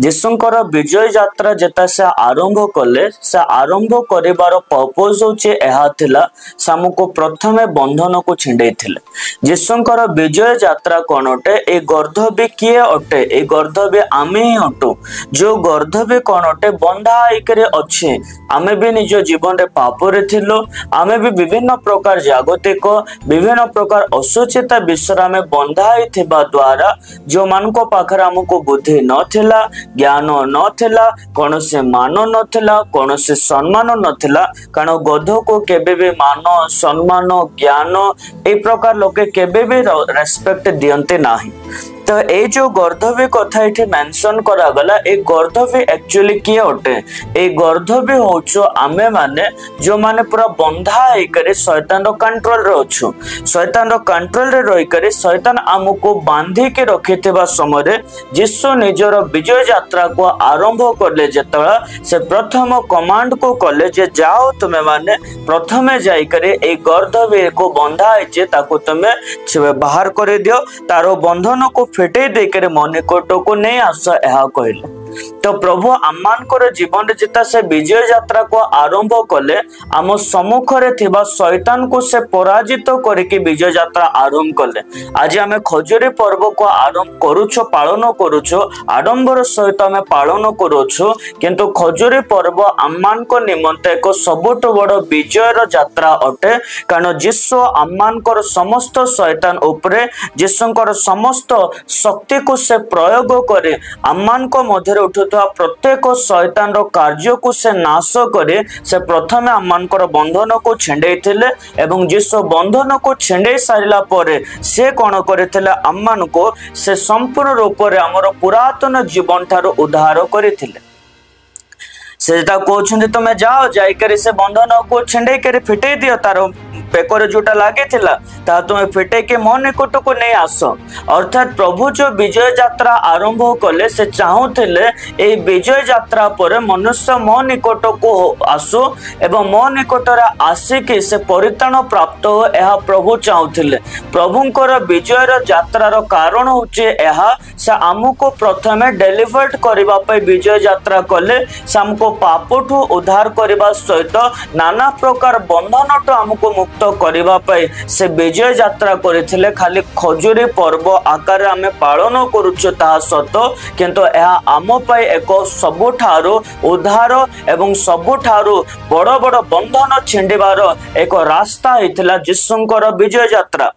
ଯୀଶୁଙ୍କର ବିଜୟ ଯାତ୍ରା ଯେତେ ସେ ଆରମ୍ଭ କଲେ ସେ ଆରମ୍ଭ କରିବାର ପର୍ପୋଜ ହେଉଛି ଏହା ଥିଲା ସେ ଆମକୁ ପ୍ରଥମେ ବନ୍ଧନକୁ ଛିଣ୍ଡେଇଥିଲେ। ଯୀଶୁଙ୍କର ବିଜୟ ଯାତ୍ରା କ'ଣ ଅଟେ? ଏ ଗର୍ଦ୍ଧବି କିଏ ଅଟେ? ଏ ଗର୍ଦ୍ଧବି ଆମେ ହିଁ ଅଟୁ। ଯୋଉ ଗର୍ଦ୍ଧବି କ'ଣ ଅଟେ? ବନ୍ଧା ହେଇକରି ଅଛି। ଆମେ ବି ନିଜ ଜୀବନରେ ପାପରେ ଥିଲୁ। ଆମେ ବି ବିଭିନ୍ନ ପ୍ରକାର ଜାଗତିକ ବିଭିନ୍ନ ପ୍ରକାର ଅସୁଚିତା ବିଷୟରେ ଆମେ ବନ୍ଧା ହେଇଥିବା ଦ୍ୱାରା ଯୋଉମାନଙ୍କ ପାଖରେ ଆମକୁ ବୁଦ୍ଧି ନଥିଲା, ଜ୍ଞାନ ନଥିଲା, କୌଣସି ମାନ ନଥିଲା, କୌଣସି ସମ୍ମାନ ନଥିଲା। କାରଣ ଗଧକୁ କେବେ ବି ମାନ ସମ୍ମାନ ଜ୍ଞାନ এই প্রকার লোকে কেবে भी রেসপেক্ট দিয়ন্তে ନାହିଁ। तो ये जो गर्धवी कथा ये मेंशन करा गला ए गर्धवी एक्चुअली किए अटे? ए गर्धवी होचो आमे माने जो माने पूरा बंधा होकर शैतान रो कंट्रोल रे अछु। शैतान रो कंट्रोल रे रही करे शैतान आमको बांधी के रखिथिबा समय रे यीशु निजर विजय यात्रा को आरंभ करले जेतबा से प्रथम कमांड को कले जे जाओ तुमे माने प्रथमे जाई करे ए गर्धवी को बंधा है ताको तुमे बाहर कर दियो तारो बंधन को फेटे देकर मनिकट को नहीं आस यह कहले। तो प्रभु आमर जीवन जिता से विजय यात्रा को आरंभ कले आम सम्मुखरे थिबा शैतान को से पराजित करके विजय यात्रा आरंभ कले। आज आम खजुरी पर्व को आरंभ करुछो पालन करुछो आडंबर सहित आम पालन करुछो किंतु खजुरी पर्व आमान को निमंते एक सबुठ बड़ विजयर यात्रा अटे। कारण यीशु आमानकर समस्त शैतान उपरे यीशुंकर समस्त शक्ति को से प्रयोग करे आमान को मध्य उठुवा प्रत्येक शैतान रो कार्य को से नाश करे से प्रथमे आमानकर बंधन को छिंडे एवं यीशु बंधन को छिंडे सारिला परे से कौन करथिले आमान को से संपूर्ण रूप से आमर पुरातन जीवन ठारो उद्धार करथिले। सेटा कहते तुम जाओ जाकर से बंधन को छिंडे कर फिटे दियो तारो पेकर जोटा लगे तुम फिटे के मो निकट को नहीं आस। अर्थात प्रभु जो विजय यात्रा आरंभ कले से चाहूले ए विजय यात्रा पर मनुष्य मो निकट को आसु एवं मो निकट आसिक से परित्राण प्राप्त हो यह प्रभु चाहूले। प्रभुंकर विजयर यात्रार कारण होचे से आमको प्रथमे डेलीवर्ड करने विजय यात्रा कले से आमको पापठू उद्धार करने सहित नाना प्रकार बंधन आमको मुक्त करने से विजय यात्रा करथिले। खाली खजुरी पर्व आकार आम पालन करुछु ता सत किंतु यह आम पाई एक सबुठारु उद्धार एवं सबुठारु बड़ बड़ बंधन छिंडिबार एक रास्ता होइथिला यीशुंकर विजय यात्रा।